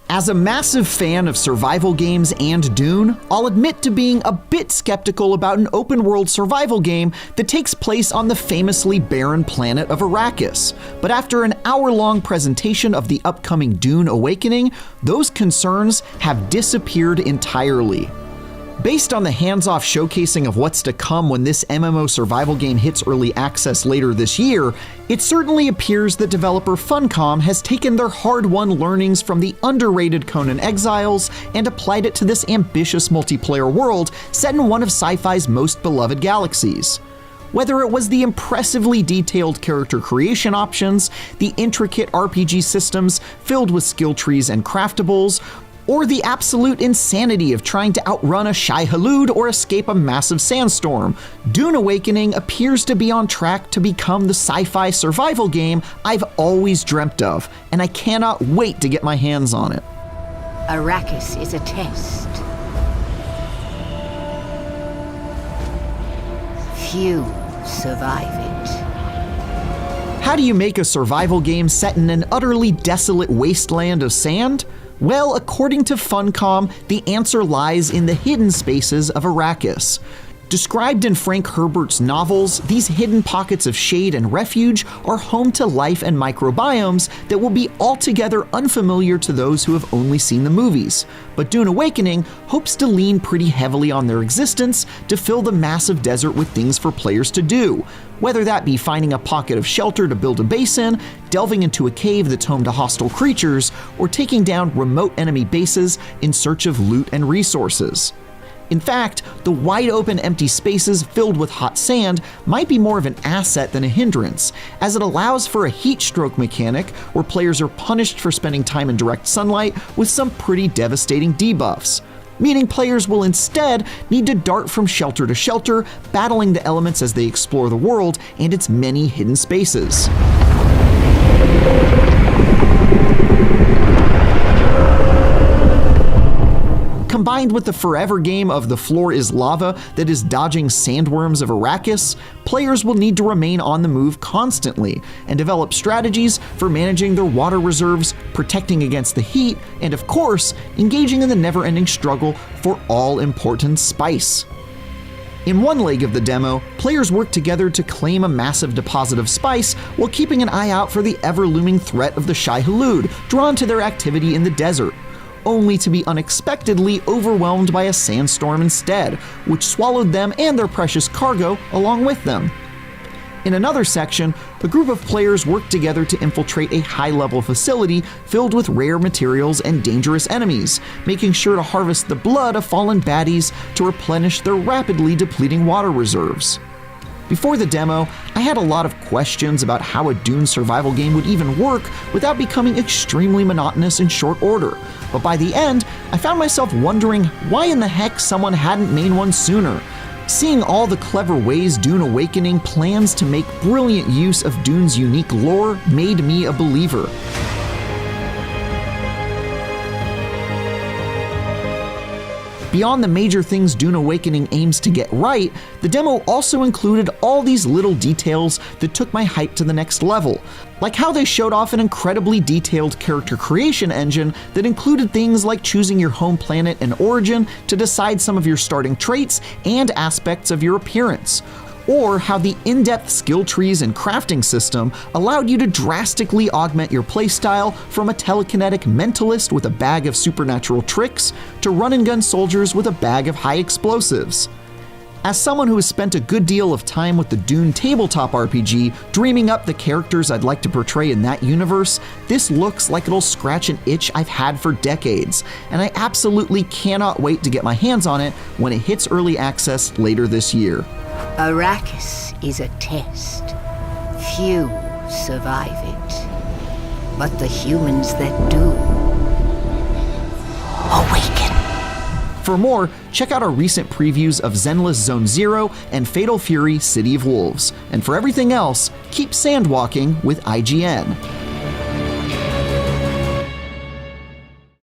As a massive fan of survival games and Dune, I'll admit to being a bit skeptical about an open-world survival game that takes place on the famously barren planet of Arrakis. But after an hour-long presentation of the upcoming Dune Awakening, those concerns have disappeared entirely. Based on the hands-off showcasing of what's to come when this MMO survival game hits early access later this year, it certainly appears that developer Funcom has taken their hard-won learnings from the underrated Conan Exiles and applied it to this ambitious multiplayer world set in one of sci-fi's most beloved galaxies. Whether it was the impressively detailed character creation options, the intricate RPG systems filled with skill trees and craftables, or the absolute insanity of trying to outrun a Shai-Hulud or escape a massive sandstorm, Dune Awakening appears to be on track to become the sci-fi survival game I've always dreamt of, and I cannot wait to get my hands on it. Arrakis is a test. Few survive it. How do you make a survival game set in an utterly desolate wasteland of sand? Well, according to Funcom, the answer lies in the hidden spaces of Arrakis. Described in Frank Herbert's novels, these hidden pockets of shade and refuge are home to life and microbiomes that will be altogether unfamiliar to those who have only seen the movies. But Dune Awakening hopes to lean pretty heavily on their existence to fill the massive desert with things for players to do, whether that be finding a pocket of shelter to build a base in, delving into a cave that's home to hostile creatures, or taking down remote enemy bases in search of loot and resources. In fact, the wide-open empty spaces filled with hot sand might be more of an asset than a hindrance, as it allows for a heat stroke mechanic where players are punished for spending time in direct sunlight with some pretty devastating debuffs, meaning players will instead need to dart from shelter to shelter, battling the elements as they explore the world and its many hidden spaces. Combined with the forever game of the floor is lava that is dodging sandworms of Arrakis, players will need to remain on the move constantly and develop strategies for managing their water reserves, protecting against the heat, and of course, engaging in the never-ending struggle for all-important spice. In one leg of the demo, players work together to claim a massive deposit of spice while keeping an eye out for the ever-looming threat of the Shai-Hulud drawn to their activity in the desert, only to be unexpectedly overwhelmed by a sandstorm instead, which swallowed them and their precious cargo along with them. In another section, a group of players work together to infiltrate a high-level facility filled with rare materials and dangerous enemies, making sure to harvest the blood of fallen baddies to replenish their rapidly depleting water reserves. Before the demo, I had a lot of questions about how a Dune survival game would even work without becoming extremely monotonous in short order, but by the end, I found myself wondering why in the heck someone hadn't made one sooner. Seeing all the clever ways Dune Awakening plans to make brilliant use of Dune's unique lore made me a believer. Beyond the major things Dune Awakening aims to get right, the demo also included all these little details that took my hype to the next level, like how they showed off an incredibly detailed character creation engine that included things like choosing your home planet and origin to decide some of your starting traits and aspects of your appearance, or how the in-depth skill trees and crafting system allowed you to drastically augment your playstyle from a telekinetic mentalist with a bag of supernatural tricks to run-and-gun soldiers with a bag of high explosives. As someone who has spent a good deal of time with the Dune tabletop RPG, dreaming up the characters I'd like to portray in that universe, this looks like it'll scratch an itch I've had for decades, and I absolutely cannot wait to get my hands on it when it hits early access later this year. Arrakis is a test. Few survive it. But the humans that do awaken. For more, check out our recent previews of Zenless Zone Zero and Fatal Fury City of Wolves. And for everything else, keep sandwalking with IGN.